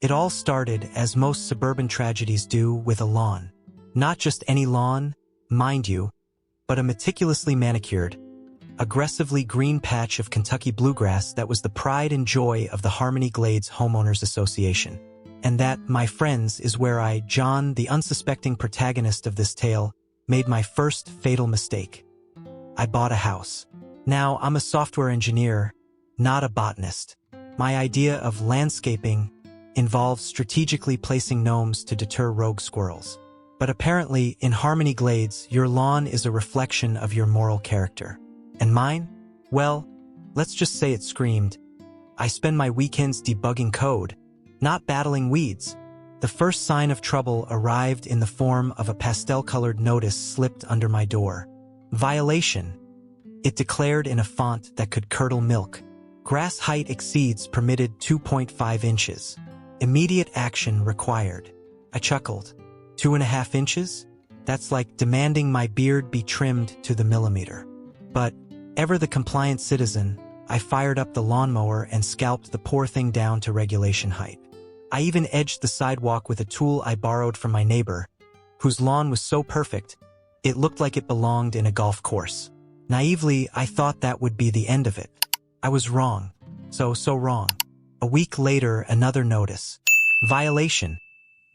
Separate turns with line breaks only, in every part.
It all started, as most suburban tragedies do, with a lawn. Not just any lawn, mind you, but a meticulously manicured, aggressively green patch of Kentucky bluegrass that was the pride and joy of the Harmony Glades Homeowners Association. And that, my friends, is where I, John, the unsuspecting protagonist of this tale, made my first fatal mistake. I bought a house. Now, I'm a software engineer, not a botanist. My idea of landscaping involves strategically placing gnomes to deter rogue squirrels. But apparently, in Harmony Glades, your lawn is a reflection of your moral character. And mine? Well, let's just say it screamed. I spend my weekends debugging code, not battling weeds. The first sign of trouble arrived in the form of a pastel-colored notice slipped under my door. Violation. It declared in a font that could curdle milk. Grass height exceeds permitted 2.5 inches. Immediate action required. I chuckled. 2.5 inches? That's like demanding my beard be trimmed to the millimeter. But, ever the compliant citizen, I fired up the lawnmower and scalped the poor thing down to regulation height. I even edged the sidewalk with a tool I borrowed from my neighbor, whose lawn was so perfect, it looked like it belonged in a golf course. Naively, I thought that would be the end of it. I was wrong. So wrong. A week later, another notice. Violation.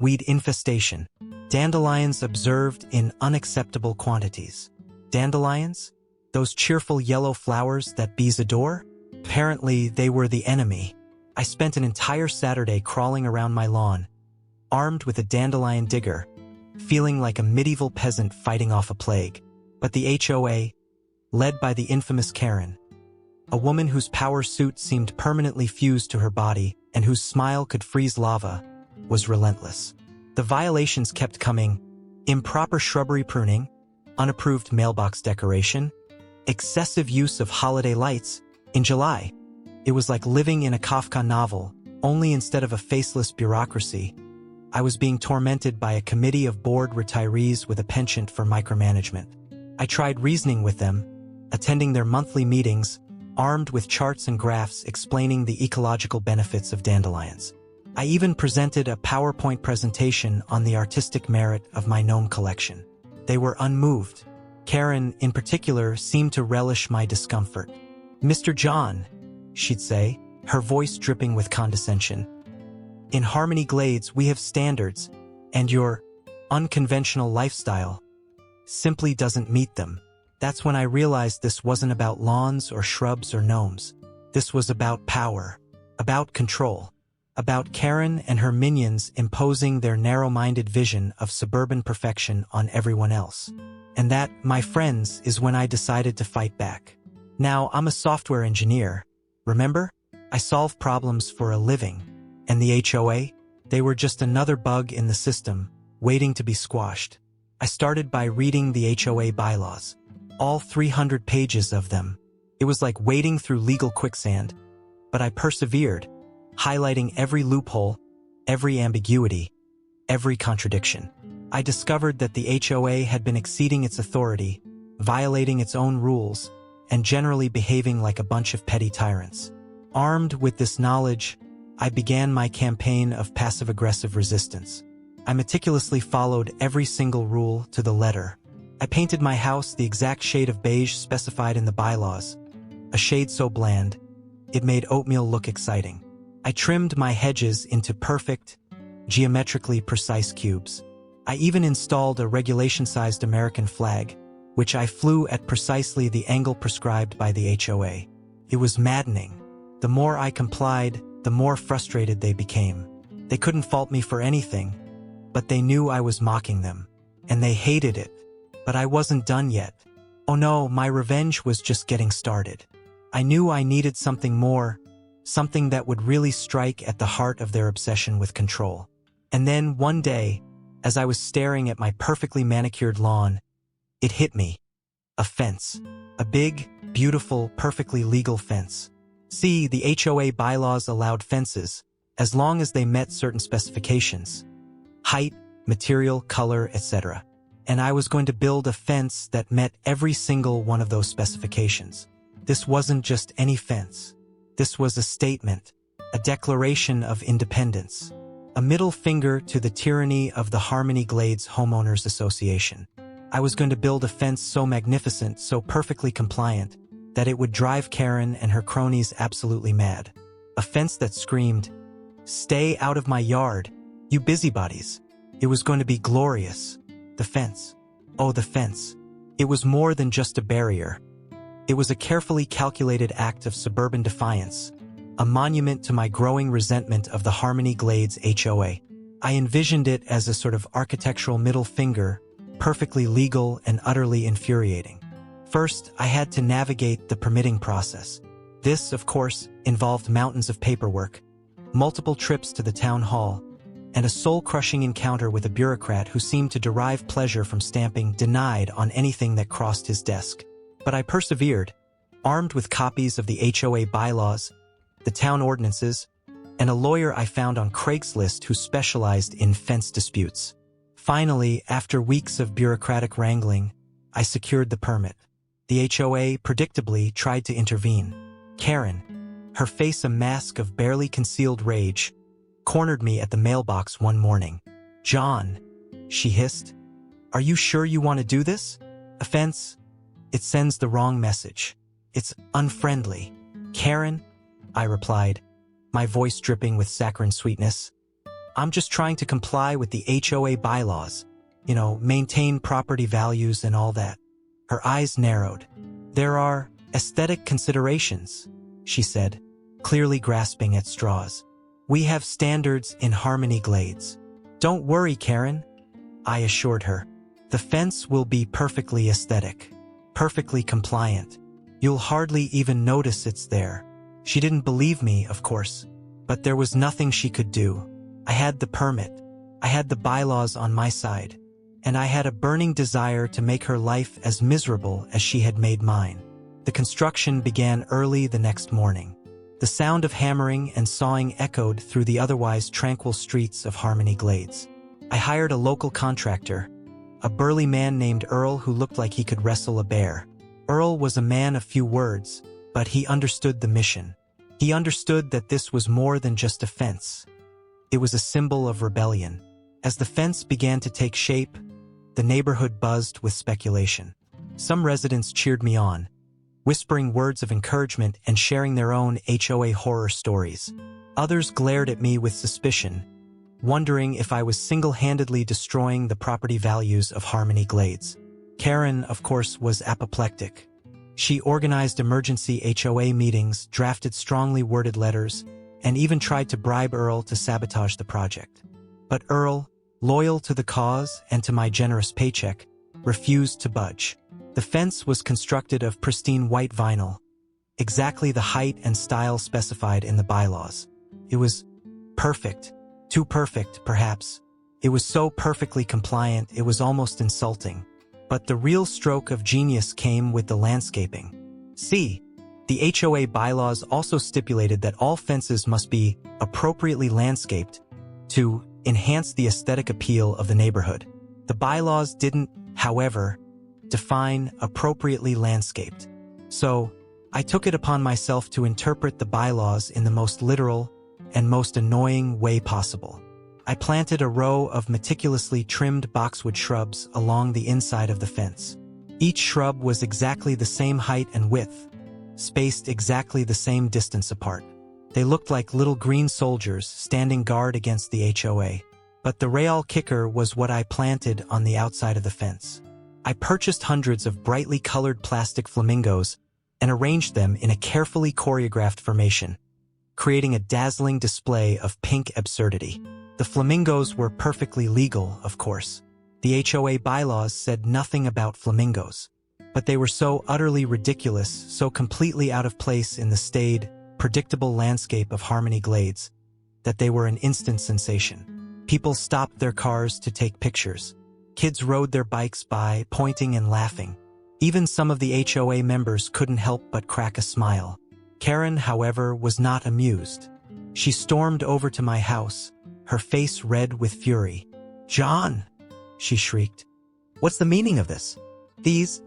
Weed infestation. Dandelions observed in unacceptable quantities. Dandelions? Those cheerful yellow flowers that bees adore? Apparently, they were the enemy. I spent an entire Saturday crawling around my lawn, armed with a dandelion digger, feeling like a medieval peasant fighting off a plague. But the HOA, led by the infamous Karen, a woman whose power suit seemed permanently fused to her body and whose smile could freeze lava, was relentless. The violations kept coming: improper shrubbery pruning, unapproved mailbox decoration, excessive use of holiday lights. In July, it was like living in a Kafka novel, only instead of a faceless bureaucracy, I was being tormented by a committee of bored retirees with a penchant for micromanagement. I tried reasoning with them, attending their monthly meetings, armed with charts and graphs explaining the ecological benefits of dandelions. I even presented a PowerPoint presentation on the artistic merit of my gnome collection. They were unmoved. Karen, in particular, seemed to relish my discomfort. "Mr. John," she'd say, her voice dripping with condescension, "in Harmony Glades we have standards, and your unconventional lifestyle simply doesn't meet them." That's when I realized this wasn't about lawns or shrubs or gnomes. This was about power, about control, about Karen and her minions imposing their narrow-minded vision of suburban perfection on everyone else. And that, my friends, is when I decided to fight back. Now, I'm a software engineer. Remember? I solve problems for a living. And the HOA? They were just another bug in the system, waiting to be squashed. I started by reading the HOA bylaws. All 300 pages of them. It was like wading through legal quicksand. But I persevered, highlighting every loophole, every ambiguity, every contradiction. I discovered that the HOA had been exceeding its authority, violating its own rules, and generally behaving like a bunch of petty tyrants. Armed with this knowledge, I began my campaign of passive-aggressive resistance. I meticulously followed every single rule to the letter. I painted my house the exact shade of beige specified in the bylaws, a shade so bland, it made oatmeal look exciting. I trimmed my hedges into perfect, geometrically precise cubes. I even installed a regulation-sized American flag, which I flew at precisely the angle prescribed by the HOA. It was maddening. The more I complied, the more frustrated they became. They couldn't fault me for anything, but they knew I was mocking them, and they hated it. But I wasn't done yet. Oh no, my revenge was just getting started. I knew I needed something more, something that would really strike at the heart of their obsession with control. And then, one day, as I was staring at my perfectly manicured lawn, it hit me. A fence. A big, beautiful, perfectly legal fence. See, the HOA bylaws allowed fences, as long as they met certain specifications. Height, material, color, etc. And I was going to build a fence that met every single one of those specifications. This wasn't just any fence. This was a statement, a declaration of independence. a middle finger to the tyranny of the Harmony Glades Homeowners Association. I was going to build a fence so magnificent, so perfectly compliant, that it would drive Karen and her cronies absolutely mad. A fence that screamed, "Stay out of my yard, you busybodies." It was going to be glorious. The fence. Oh, the fence. It was more than just a barrier. It was a carefully calculated act of suburban defiance, a monument to my growing resentment of the Harmony Glades HOA. I envisioned it as a sort of architectural middle finger, perfectly legal and utterly infuriating. First, I had to navigate the permitting process. This, of course, involved mountains of paperwork, multiple trips to the town hall, and a soul-crushing encounter with a bureaucrat who seemed to derive pleasure from stamping "denied" on anything that crossed his desk. But I persevered, armed with copies of the HOA bylaws, the town ordinances, and a lawyer I found on Craigslist who specialized in fence disputes. Finally, after weeks of bureaucratic wrangling, I secured the permit. The HOA predictably tried to intervene. Karen, her face a mask of barely concealed rage, cornered me at the mailbox one morning. "John," she hissed, "are you sure you want to do this? A fence? It sends the wrong message. It's unfriendly." "Karen," I replied, my voice dripping with saccharine sweetness, "I'm just trying to comply with the HOA bylaws. Maintain property values and all that." Her eyes narrowed. "There are aesthetic considerations," she said, clearly grasping at straws. "We have standards in Harmony Glades." "Don't worry, Karen," I assured her. "The fence will be perfectly aesthetic, perfectly compliant. You'll hardly even notice it's there." She didn't believe me, of course, but there was nothing she could do. I had the permit, I had the bylaws on my side, and I had a burning desire to make her life as miserable as she had made mine. The construction began early the next morning. The sound of hammering and sawing echoed through the otherwise tranquil streets of Harmony Glades. I hired a local contractor, a burly man named Earl who looked like he could wrestle a bear. Earl was a man of few words, but he understood the mission. He understood that this was more than just a fence. It was a symbol of rebellion. As the fence began to take shape, the neighborhood buzzed with speculation. Some residents cheered me on, whispering words of encouragement and sharing their own HOA horror stories. Others glared at me with suspicion, wondering if I was single-handedly destroying the property values of Harmony Glades. Karen, of course, was apoplectic. She organized emergency HOA meetings, drafted strongly worded letters, and even tried to bribe Earl to sabotage the project. But Earl, loyal to the cause and to my generous paycheck, refused to budge. The fence was constructed of pristine white vinyl, exactly the height and style specified in the bylaws. It was perfect. Too perfect, perhaps. It was so perfectly compliant it was almost insulting. But the real stroke of genius came with the landscaping. See, the HOA bylaws also stipulated that all fences must be appropriately landscaped to enhance the aesthetic appeal of the neighborhood. The bylaws didn't, however, define appropriately landscaped. So, I took it upon myself to interpret the bylaws in the most literal and most annoying way possible. I planted a row of meticulously trimmed boxwood shrubs along the inside of the fence. Each shrub was exactly the same height and width, spaced exactly the same distance apart. They looked like little green soldiers standing guard against the HOA. But the real kicker was what I planted on the outside of the fence. I purchased hundreds of brightly colored plastic flamingos and arranged them in a carefully choreographed formation, creating a dazzling display of pink absurdity. The flamingos were perfectly legal, of course. The HOA bylaws said nothing about flamingos, but they were so utterly ridiculous, so completely out of place in the staid, predictable landscape of Harmony Glades, that they were an instant sensation. People stopped their cars to take pictures. Kids rode their bikes by, pointing and laughing. Even some of the HOA members couldn't help but crack a smile. Karen, however, was not amused. She stormed over to my house, her face red with fury. "John!" she shrieked. "What's the meaning of this? These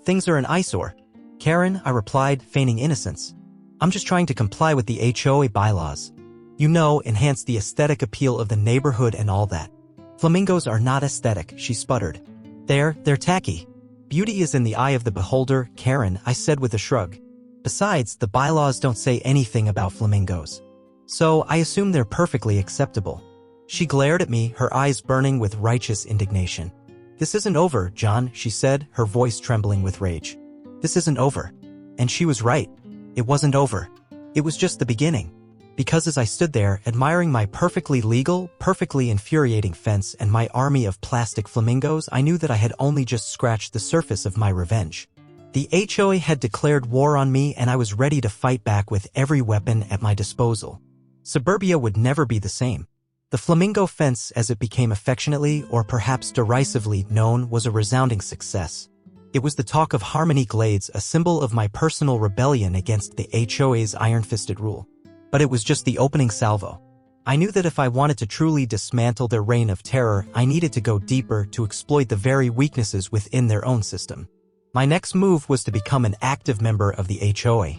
things are an eyesore." "Karen," I replied, feigning innocence. "I'm just trying to comply with the HOA bylaws." You know, enhance the aesthetic appeal of the neighborhood and all that. Flamingos are not aesthetic, she sputtered. They're tacky. Beauty is in the eye of the beholder, Karen, I said with a shrug. Besides, the bylaws don't say anything about flamingos. So I assume they're perfectly acceptable. She glared at me, her eyes burning with righteous indignation. This isn't over, John, she said, her voice trembling with rage. This isn't over. And she was right. It wasn't over. It was just the beginning. Because as I stood there, admiring my perfectly legal, perfectly infuriating fence and my army of plastic flamingos, I knew that I had only just scratched the surface of my revenge. The HOA had declared war on me and I was ready to fight back with every weapon at my disposal. Suburbia would never be the same. The flamingo fence, as it became affectionately or perhaps derisively known, was a resounding success. It was the talk of Harmony Glades, a symbol of my personal rebellion against the HOA's iron-fisted rule. But it was just the opening salvo. I knew that if I wanted to truly dismantle their reign of terror, I needed to go deeper to exploit the very weaknesses within their own system. My next move was to become an active member of the HOA.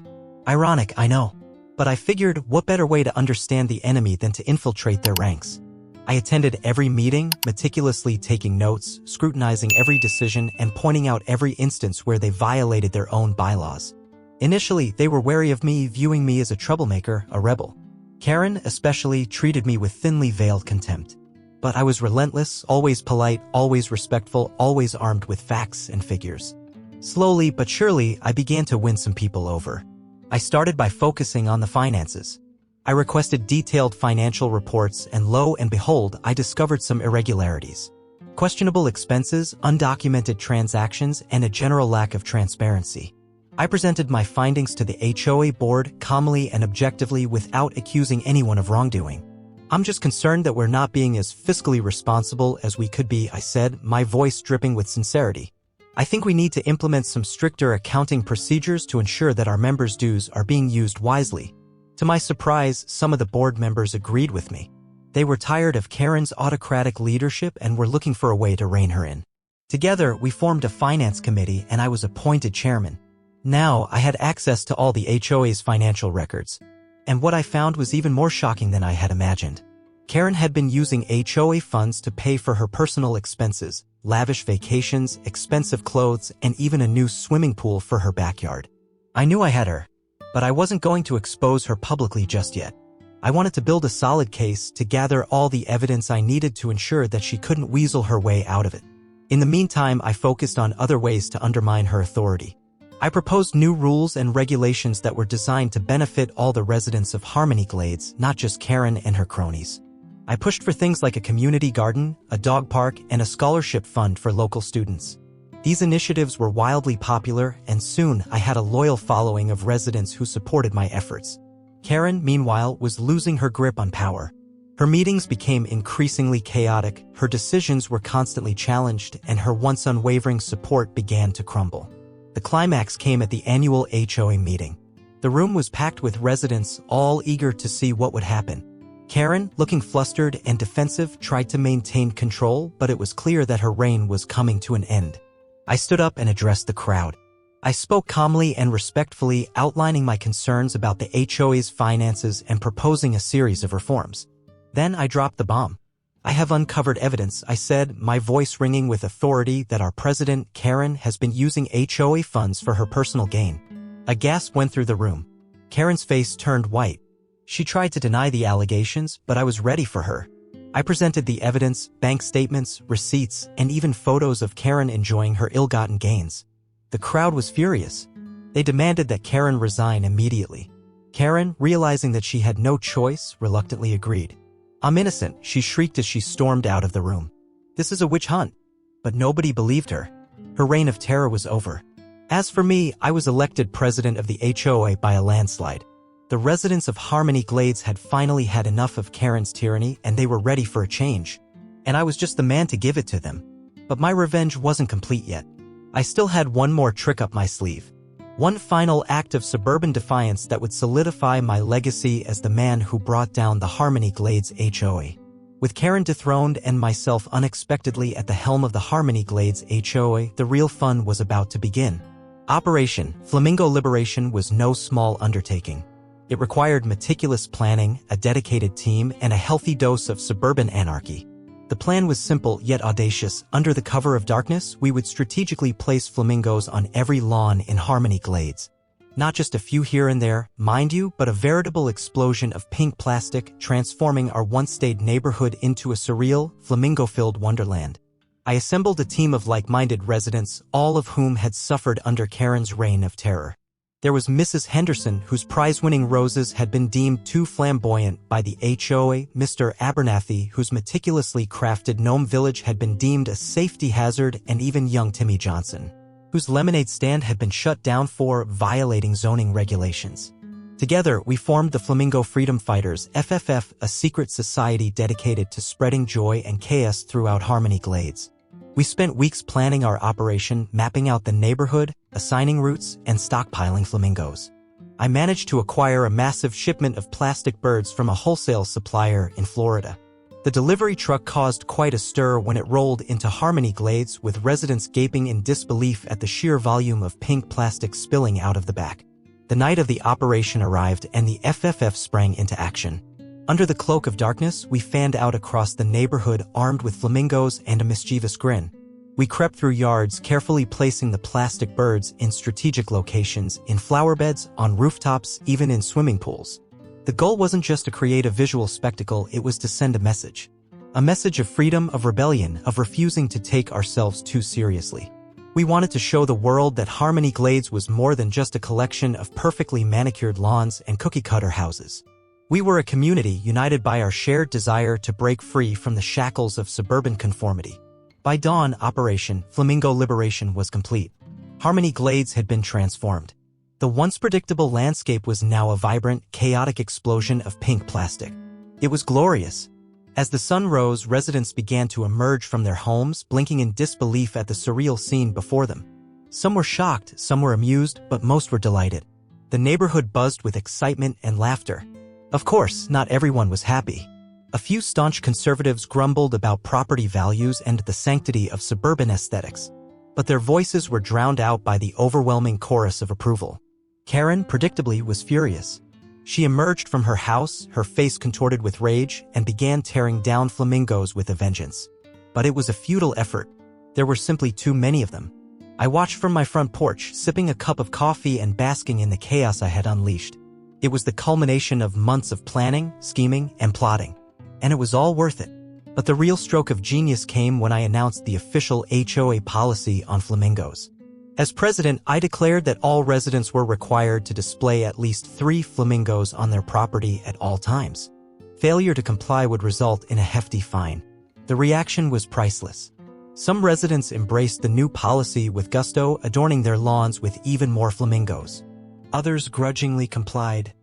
Ironic, I know. But I figured, what better way to understand the enemy than to infiltrate their ranks? I attended every meeting, meticulously taking notes, scrutinizing every decision, and pointing out every instance where they violated their own bylaws. Initially, they were wary of me, viewing me as a troublemaker, a rebel. Karen, especially, treated me with thinly veiled contempt. But I was relentless, always polite, always respectful, always armed with facts and figures. Slowly but surely, I began to win some people over. I started by focusing on the finances. I requested detailed financial reports and lo and behold, I discovered some irregularities. Questionable expenses, undocumented transactions, and a general lack of transparency. I presented my findings to the HOA board calmly and objectively without accusing anyone of wrongdoing. I'm just concerned that we're not being as fiscally responsible as we could be, I said, my voice dripping with sincerity. I think we need to implement some stricter accounting procedures to ensure that our members' dues are being used wisely. To my surprise, some of the board members agreed with me. They were tired of Karen's autocratic leadership and were looking for a way to rein her in. Together, we formed a finance committee and I was appointed chairman. Now, I had access to all the HOA's financial records. And what I found was even more shocking than I had imagined. Karen had been using HOA funds to pay for her personal expenses, lavish vacations, expensive clothes, and even a new swimming pool for her backyard. I knew I had her, but I wasn't going to expose her publicly just yet. I wanted to build a solid case to gather all the evidence I needed to ensure that she couldn't weasel her way out of it. In the meantime, I focused on other ways to undermine her authority. I proposed new rules and regulations that were designed to benefit all the residents of Harmony Glades, not just Karen and her cronies. I pushed for things like a community garden, a dog park, and a scholarship fund for local students. These initiatives were wildly popular, and soon I had a loyal following of residents who supported my efforts. Karen, meanwhile, was losing her grip on power. Her meetings became increasingly chaotic, her decisions were constantly challenged, and her once unwavering support began to crumble. The climax came at the annual HOA meeting. The room was packed with residents, all eager to see what would happen. Karen, looking flustered and defensive, tried to maintain control, but it was clear that her reign was coming to an end. I stood up and addressed the crowd. I spoke calmly and respectfully, outlining my concerns about the HOA's finances and proposing a series of reforms. Then I dropped the bomb. I have uncovered evidence, I said, my voice ringing with authority, that our president, Karen, has been using HOA funds for her personal gain. A gasp went through the room. Karen's face turned white. She tried to deny the allegations, but I was ready for her. I presented the evidence, bank statements, receipts, and even photos of Karen enjoying her ill-gotten gains. The crowd was furious. They demanded that Karen resign immediately. Karen, realizing that she had no choice, reluctantly agreed. I'm innocent, she shrieked as she stormed out of the room. This is a witch hunt. But nobody believed her. Her reign of terror was over. As for me, I was elected president of the HOA by a landslide. The residents of Harmony Glades had finally had enough of Karen's tyranny and they were ready for a change. And I was just the man to give it to them. But my revenge wasn't complete yet. I still had one more trick up my sleeve. One final act of suburban defiance that would solidify my legacy as the man who brought down the Harmony Glades HOA. With Karen dethroned and myself unexpectedly at the helm of the Harmony Glades HOA, the real fun was about to begin. Operation Flamingo Liberation was no small undertaking. It required meticulous planning, a dedicated team, and a healthy dose of suburban anarchy. The plan was simple yet audacious. Under the cover of darkness, we would strategically place flamingos on every lawn in Harmony Glades. Not just a few here and there, mind you, but a veritable explosion of pink plastic, transforming our once-staid neighborhood into a surreal, flamingo-filled wonderland. I assembled a team of like-minded residents, all of whom had suffered under Karen's reign of terror. There was Mrs. Henderson, whose prize-winning roses had been deemed too flamboyant by the HOA, Mr. Abernathy, whose meticulously crafted gnome village had been deemed a safety hazard, and even young Timmy Johnson, whose lemonade stand had been shut down for violating zoning regulations. Together, we formed the Flamingo Freedom Fighters, FFF, a secret society dedicated to spreading joy and chaos throughout Harmony Glades. We spent weeks planning our operation, mapping out the neighborhood, assigning routes, and stockpiling flamingos. I managed to acquire a massive shipment of plastic birds from a wholesale supplier in Florida. The delivery truck caused quite a stir when it rolled into Harmony Glades, with residents gaping in disbelief at the sheer volume of pink plastic spilling out of the back. The night of the operation arrived and the FFF sprang into action. Under the cloak of darkness, we fanned out across the neighborhood armed with flamingos and a mischievous grin. We crept through yards, carefully placing the plastic birds in strategic locations, in flower beds, on rooftops, even in swimming pools. The goal wasn't just to create a visual spectacle, it was to send a message. A message of freedom, of rebellion, of refusing to take ourselves too seriously. We wanted to show the world that Harmony Glades was more than just a collection of perfectly manicured lawns and cookie-cutter houses. We were a community united by our shared desire to break free from the shackles of suburban conformity. By dawn, Operation Flamingo Liberation was complete. Harmony Glades had been transformed. The once predictable landscape was now a vibrant, chaotic explosion of pink plastic. It was glorious. As the sun rose, residents began to emerge from their homes, blinking in disbelief at the surreal scene before them. Some were shocked, some were amused, but most were delighted. The neighborhood buzzed with excitement and laughter. Of course, not everyone was happy. A few staunch conservatives grumbled about property values and the sanctity of suburban aesthetics. But their voices were drowned out by the overwhelming chorus of approval. Karen, predictably, was furious. She emerged from her house, her face contorted with rage, and began tearing down flamingos with a vengeance. But it was a futile effort. There were simply too many of them. I watched from my front porch, sipping a cup of coffee and basking in the chaos I had unleashed. It was the culmination of months of planning, scheming, and plotting. And it was all worth it. But the real stroke of genius came when I announced the official HOA policy on flamingos. As president, I declared that all residents were required to display at least 3 flamingos on their property at all times. Failure to comply would result in a hefty fine. The reaction was priceless. Some residents embraced the new policy with gusto, adorning their lawns with even more flamingos. Others grudgingly complied,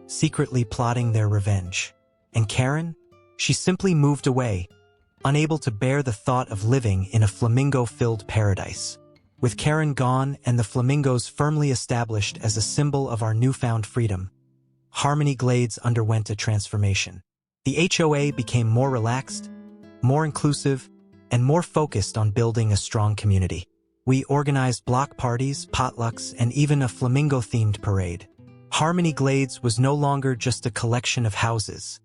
secretly plotting their revenge. And Karen? She simply moved away, unable to bear the thought of living in a flamingo-filled paradise. With Karen gone and the flamingos firmly established as a symbol of our newfound freedom, Harmony Glades underwent a transformation. The HOA became more relaxed, more inclusive, and more focused on building a strong community. We organized block parties, potlucks, and even a flamingo-themed parade. Harmony Glades was no longer just a collection of houses.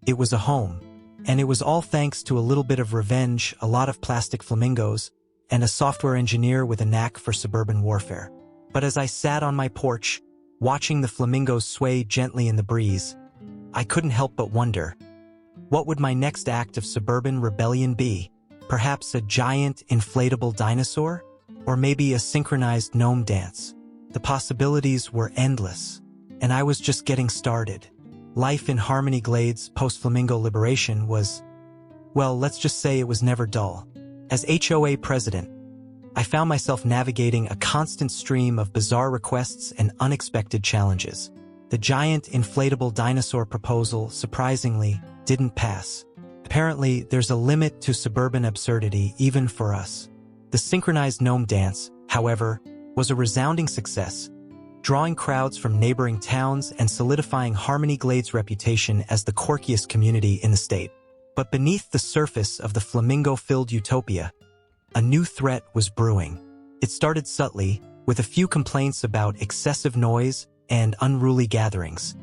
It was a home, and it was all thanks to a little bit of revenge, a lot of plastic flamingos, and a software engineer with a knack for suburban warfare. But as I sat on my porch, watching the flamingos sway gently in the breeze, I couldn't help but wonder, what would my next act of suburban rebellion be? Perhaps a giant inflatable dinosaur? Or maybe a synchronized gnome dance? The possibilities were endless, and I was just getting started. Life in Harmony Glades post-Flamingo Liberation was, well, let's just say it was never dull. As HOA president, I found myself navigating a constant stream of bizarre requests and unexpected challenges. The giant inflatable dinosaur proposal, surprisingly, didn't pass. Apparently, there's a limit to suburban absurdity even for us. The synchronized gnome dance, however, was a resounding success, drawing crowds from neighboring towns and solidifying Harmony Glades' reputation as the quirkiest community in the state. But beneath the surface of the flamingo-filled utopia, a new threat was brewing. It started subtly, with a few complaints about excessive noise and unruly gatherings.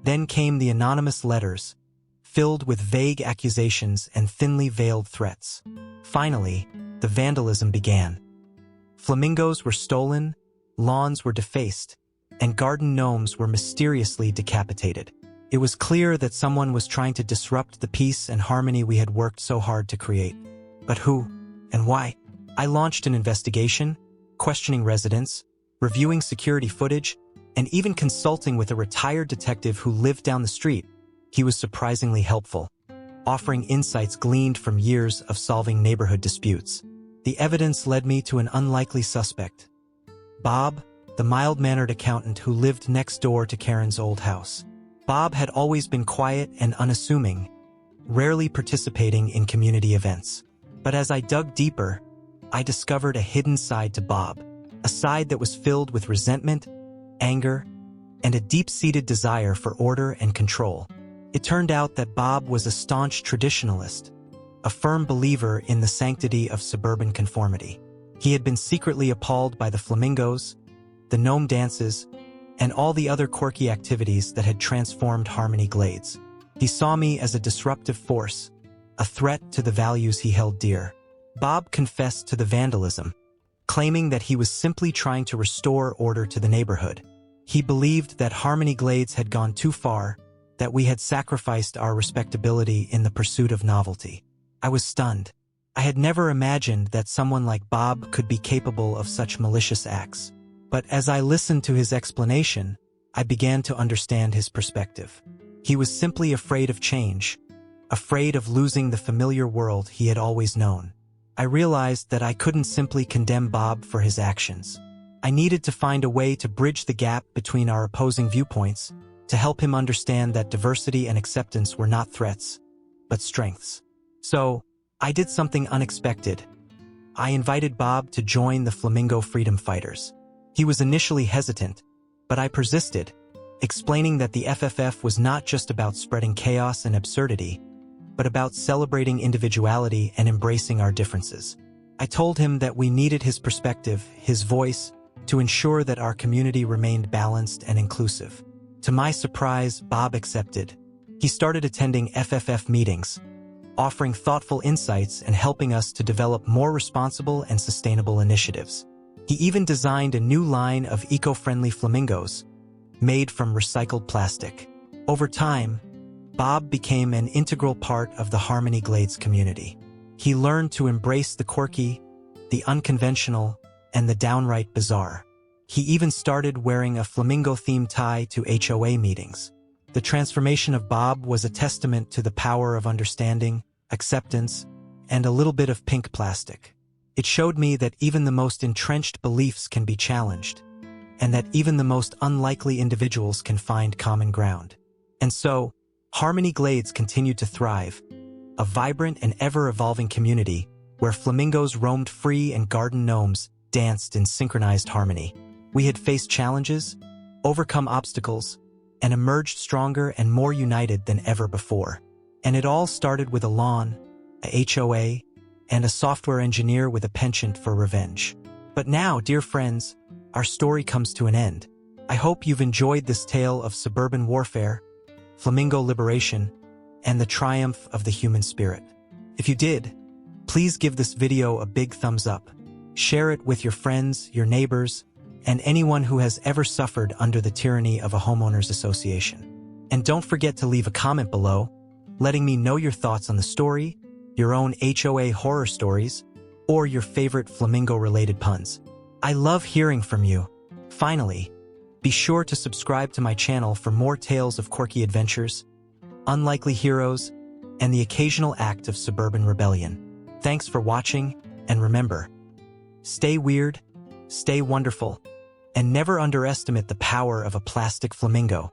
Then came the anonymous letters, filled with vague accusations and thinly veiled threats. Finally, the vandalism began. Flamingos were stolen, lawns were defaced, and garden gnomes were mysteriously decapitated. It was clear that someone was trying to disrupt the peace and harmony we had worked so hard to create. But who and why? I launched an investigation, questioning residents, reviewing security footage, and even consulting with a retired detective who lived down the street. He was surprisingly helpful, offering insights gleaned from years of solving neighborhood disputes. The evidence led me to an unlikely suspect, Bob, the mild-mannered accountant who lived next door to Karen's old house. Bob had always been quiet and unassuming, rarely participating in community events. But as I dug deeper, I discovered a hidden side to Bob, a side that was filled with resentment, anger, and a deep-seated desire for order and control. It turned out that Bob was a staunch traditionalist, a firm believer in the sanctity of suburban conformity. He had been secretly appalled by the flamingos, the gnome dances, and all the other quirky activities that had transformed Harmony Glades. He saw me as a disruptive force, a threat to the values he held dear. Bob confessed to the vandalism, claiming that he was simply trying to restore order to the neighborhood. He believed that Harmony Glades had gone too far, that we had sacrificed our respectability in the pursuit of novelty. I was stunned. I had never imagined that someone like Bob could be capable of such malicious acts. But as I listened to his explanation, I began to understand his perspective. He was simply afraid of change, afraid of losing the familiar world he had always known. I realized that I couldn't simply condemn Bob for his actions. I needed to find a way to bridge the gap between our opposing viewpoints, to help him understand that diversity and acceptance were not threats, but strengths. So, I did something unexpected. I invited Bob to join the Flamingo Freedom Fighters. He was initially hesitant, but I persisted, explaining that the FFF was not just about spreading chaos and absurdity, but about celebrating individuality and embracing our differences. I told him that we needed his perspective, his voice, to ensure that our community remained balanced and inclusive. To my surprise, Bob accepted. He started attending FFF meetings, offering thoughtful insights and helping us to develop more responsible and sustainable initiatives. He even designed a new line of eco-friendly flamingos, made from recycled plastic. Over time, Bob became an integral part of the Harmony Glades community. He learned to embrace the quirky, the unconventional, and the downright bizarre. He even started wearing a flamingo-themed tie to HOA meetings. The transformation of Bob was a testament to the power of understanding, acceptance, and a little bit of pink plastic. It showed me that even the most entrenched beliefs can be challenged, and that even the most unlikely individuals can find common ground. And so, Harmony Glades continued to thrive, a vibrant and ever-evolving community where flamingos roamed free and garden gnomes danced in synchronized harmony. We had faced challenges, overcome obstacles, and emerged stronger and more united than ever before. And it all started with a lawn, a HOA, and a software engineer with a penchant for revenge. But now, dear friends, our story comes to an end. I hope you've enjoyed this tale of suburban warfare, flamingo liberation, and the triumph of the human spirit. If you did, please give this video a big thumbs up. Share it with your friends, your neighbors, and anyone who has ever suffered under the tyranny of a homeowners association. And don't forget to leave a comment below, letting me know your thoughts on the story, your own HOA horror stories, or your favorite flamingo-related puns. I love hearing from you. Finally, be sure to subscribe to my channel for more tales of quirky adventures, unlikely heroes, and the occasional act of suburban rebellion. Thanks for watching, and remember, stay weird, stay wonderful, and never underestimate the power of a plastic flamingo.